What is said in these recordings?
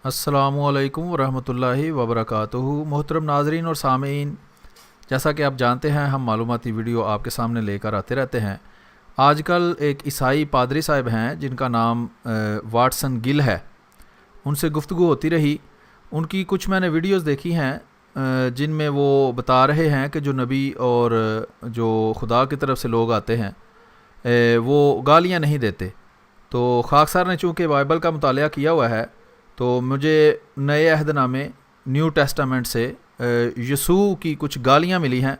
अस्सलामु अलैकुम वरहमतुल्लाहि वबरकातुहू। मोहतरम नाजरीन और सामीन, जैसा कि आप जानते हैं हम मालूमाती वीडियो आपके सामने लेकर आते रहते हैं। आजकल एक ईसाई पादरी साहब हैं जिनका नाम वाटसन गिल है, उनसे गुफ्तगू होती रही। उनकी कुछ मैंने वीडियोस देखी हैं जिनमें वो बता रहे हैं कि जो नबी और जो खुदा की तरफ से लोग आते हैं वो गालियाँ नहीं देते। तो खाकसार ने चूँकि बाइबल का मुतालिया किया हुआ है, तो मुझे नए अहद नामे न्यू टेस्टामेंट से यसूह की कुछ गालियाँ मिली हैं।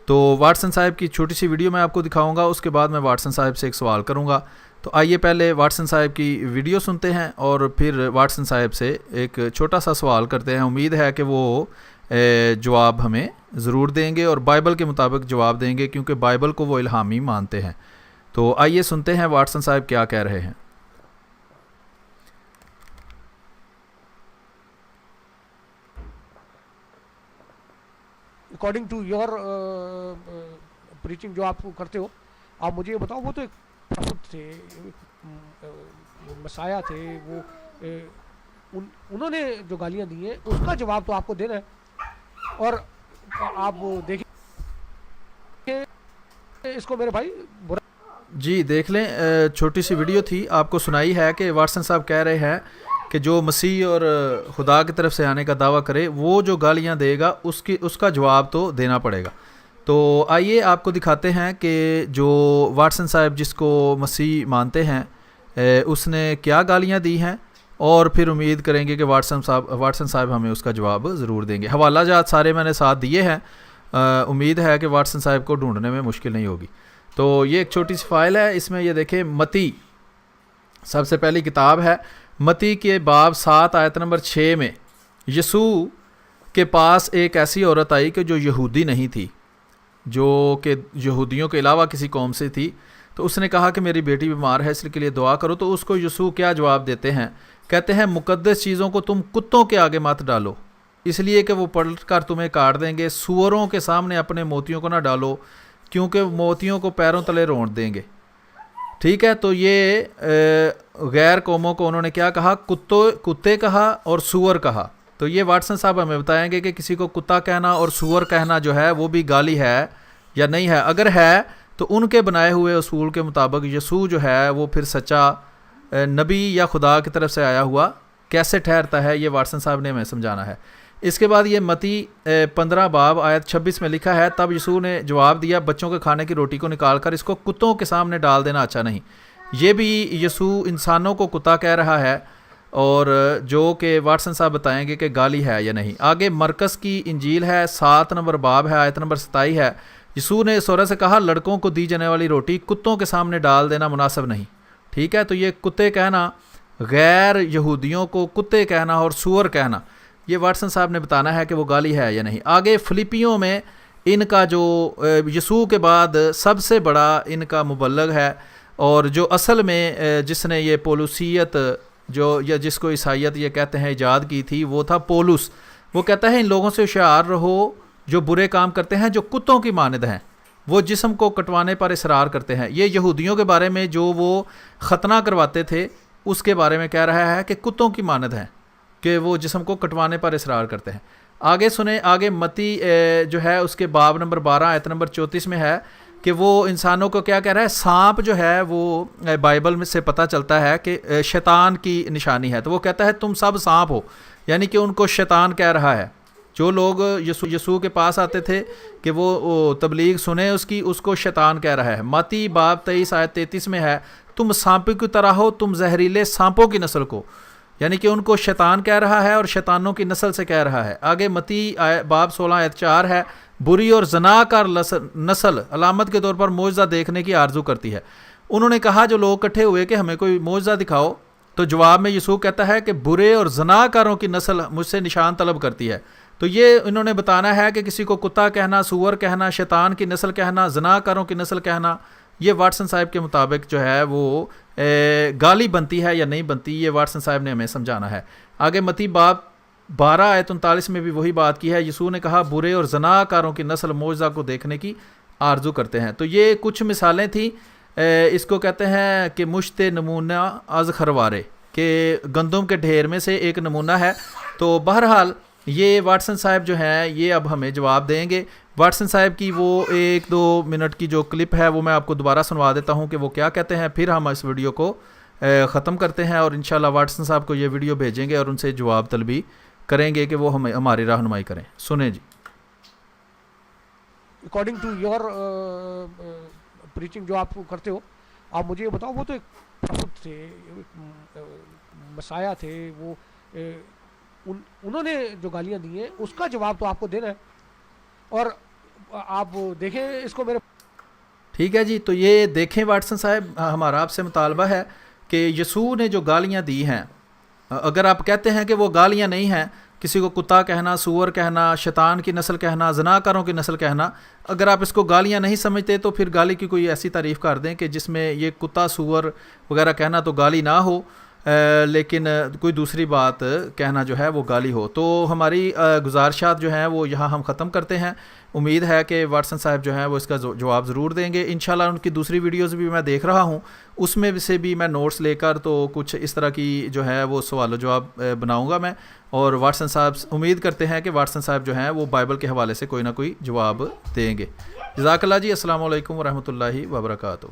तो वाटसन साहब की छोटी सी वीडियो मैं आपको दिखाऊंगा, उसके बाद मैं वाटसन साहब से एक सवाल करूंगा। तो आइए पहले वाटसन साहब की वीडियो सुनते हैं और फिर वाटसन साहब से एक छोटा सा सवाल करते हैं। उम्मीद है कि वो जवाब हमें ज़रूर देंगे और बाइबल के मुताबिक जवाब देंगे, क्योंकि बाइबल को वो इल्हामी मानते हैं। तो आइए सुनते हैं वाटसन साहब क्या कह रहे हैं। अकॉर्डिंग टू योर प्रीचिंग जो आप करते हो, आप मुझे ये बताओ, वो तो एक प्रॉफिट थे, मसाया थे, वो उन्होंने जो गालियाँ दी हैं उसका जवाब तो आपको देना है। और आप देखिए इसको मेरे भाई बुरा जी देख लें, छोटी सी वीडियो थी, आपको सुनाई है कि वाटसन साहब कह रहे हैं कि जो मसीह और खुदा की तरफ से आने का दावा करे वो जो गालियां देगा उसका जवाब तो देना पड़ेगा। तो आइए आपको दिखाते हैं कि जो वाटसन साहब जिसको मसीह मानते हैं उसने क्या गालियां दी हैं, और फिर उम्मीद करेंगे कि वाटसन साहब हमें उसका जवाब ज़रूर देंगे। हवाला जात सारे मैंने साथ दिए हैं, उम्मीद है कि वाटसन साहब को ढूंढने में मुश्किल नहीं होगी। तो ये एक छोटी सी फाइल है, इसमें ये देखें, मती सबसे पहली किताब है। मती के बाब 7 आयत नंबर 6 में यसूह के पास एक ऐसी औरत आई कि जो यहूदी नहीं थी, जो कि यहूदियों के अलावा किसी कौम से थी। तो उसने कहा कि मेरी बेटी बीमार है, इसके लिए दुआ करो। तो उसको यसूह क्या जवाब देते हैं? कहते हैं, मुकद्दस चीज़ों को तुम कुत्तों के आगे मत डालो, इसलिए कि वो पलट कर तुम्हें काट देंगे। सूअरों के सामने अपने मोतियों को ना डालो, क्योंकि मोतियों को पैरों तले रोंद देंगे। ठीक है, तो ये गैर कौमों को उन्होंने क्या कहा? कुत्ते कहा और सूअर कहा। तो ये वाटसन साहब हमें बताएंगे कि किसी को कुत्ता कहना और सूअर कहना जो है वो भी गाली है या नहीं है। अगर है तो उनके बनाए हुए उसूल के मुताबिक यसूह जो है वो फिर सच्चा नबी या खुदा की तरफ से आया हुआ कैसे ठहरता है, ये वाटसन साहब ने हमें समझाना है। इसके बाद ये मती 15 बाब आयत 26 में लिखा है, तब यसूह ने जवाब दिया, बच्चों के खाने की रोटी को निकाल कर इसको कुत्तों के सामने डाल देना अच्छा नहीं। ये भी यसूह इंसानों को कुत्ता कह रहा है, और जो कि वाटसन साहब बताएंगे कि गाली है या नहीं। आगे मरकस की इंजील है, 7 नंबर बाब है, आयत नंबर 27 है। यसूह ने इस औरत से कहा, लड़कों को दी जाने वाली रोटी कुत्तों के सामने डाल देना मुनासिब नहीं। ठीक है, तो ये कुत्ते कहना, गैर यहूदियों को कुत्ते कहना और सूअर कहना, ये वाटसन साहब ने बताना है कि वो गाली है या नहीं। आगे फिलिपियों में इनका जो यसूह के बाद सबसे बड़ा इनका मुबल्लग है, और जो असल में जिसने ये पोलूसियत जो या जिसको ईसाइयत ये कहते हैं ईजाद की थी, वो था पौलुस। वो कहता है, इन लोगों से होशियार रहो जो बुरे काम करते हैं, जो कुत्तों की मानद हैं, वो जिस्म को कटवाने पर इसरार करते हैं। ये यहूदियों के बारे में जो वो ख़तना करवाते थे उसके बारे में कह रहा है कि कुत्तों की मानद हैं, कि वो जिस्म को कटवाने पर इसरार करते हैं। आगे सुने, आगे मती जो है उसके बाब नंबर 12 आयत नंबर 34 में है कि वो इंसानों को क्या कह रहा है? सांप जो है वो बाइबल में से पता चलता है कि शैतान की निशानी है। तो वो कहता है तुम सब सांप हो, यानी कि उनको शैतान कह रहा है। जो लोग यसूह के पास आते थे कि वो तबलीग सुने उसकी, उसको शैतान कह रहा है। मती बाब 23 आयत 33 में है, तुम सांपों की तरह हो, तुम जहरीले सांपों की नस्ल को, यानी कि उनको शैतान कह रहा है और शैतानों की नस्ल से कह रहा है। आगे मती बाब 16 आयत 4 है, बुरी और ज़नाकार नस्ल अलामत के तौर पर मोज़ा देखने की आरजू करती है। उन्होंने कहा, जो लोग इकट्ठे हुए कि हमें कोई मोज़ा दिखाओ, तो जवाब में यसूह कहता है कि बुरे और ज़नाकारों की नस्ल मुझसे निशान तलब करती है। तो ये इन्होंने बताना है कि किसी को कुत्ता कहना, सूअर कहना, शैतान की नस्ल कहना, ज़नाकारों की नस्ल कहना, ये वाटसन साहब के मुताबिक जो है वो गाली बनती है या नहीं बनती, ये वाटसन साहब ने हमें समझाना है। आगे मती बाब 12 आयत 39 में भी वही बात की है। यसूह ने कहा, बुरे और ज़नाकारों की नस्ल मोज़ा को देखने की आरजू करते हैं। तो ये कुछ मिसालें थी। इसको कहते हैं कि मुश्त नमूना अज़ खरवारे, کہ گندم کے ڈھیر میں سے ایک نمونہ ہے. تو بہرحال یہ واٹسن صاحب جو ہیں یہ اب ہمیں جواب دیں گے. واٹسن صاحب کی وہ 1-2 منٹ کی جو کلپ ہے وہ میں آپ کو دوبارہ سنوا دیتا ہوں کہ وہ کیا کہتے ہیں, پھر ہم اس ویڈیو کو ختم کرتے ہیں اور انشاءاللہ واٹسن صاحب کو یہ ویڈیو بھیجیں گے اور ان سے جواب طلبی کریں گے کہ وہ ہماری رہنمائی کریں. سنیں جی. اکارڈنگ ٹو یور پریچنگ جو آپ کرتے ہو, آپ مجھے یہ بتاؤ, وہ تو ایک پروفٹ تھے, مسایا تھے, وہ انہوں نے جو گالیاں دی ہیں اس کا جواب تو آپ کو دینا ہے. اور آپ دیکھیں اس کو میرے. ٹھیک ہے جی, تو یہ دیکھیں واٹسن صاحب, ہمارا آپ سے مطالبہ ہے کہ یسوع نے جو گالیاں دی ہیں, اگر آپ کہتے ہیں کہ وہ گالیاں نہیں ہیں, کسی کو کتا کہنا, سور کہنا, شیطان کی نسل کہنا, زناکاروں کی نسل کہنا, اگر آپ اس کو گالیاں نہیں سمجھتے تو پھر گالی کی کوئی ایسی تعریف کر دیں کہ جس میں یہ کتا سور وغیرہ کہنا تو گالی نہ ہو, لیکن کوئی دوسری بات کہنا جو ہے وہ گالی ہو. تو ہماری گزارشات جو ہیں وہ یہاں ہم ختم کرتے ہیں. امید ہے کہ واٹسن صاحب جو ہیں وہ اس کا جواب ضرور دیں گے. انشاءاللہ ان کی دوسری ویڈیوز بھی میں دیکھ رہا ہوں, اس میں سے بھی میں نوٹس لے کر تو کچھ اس طرح کی جو ہے وہ سوال و جواب بناؤں گا میں. اور واٹسن صاحب امید کرتے ہیں کہ واٹسن صاحب جو ہیں وہ بائبل کے حوالے سے کوئی نہ کوئی جواب دیں گے. جزاک اللہ جی. السلام علیکم ورحمۃ اللہ وبرکاتہ.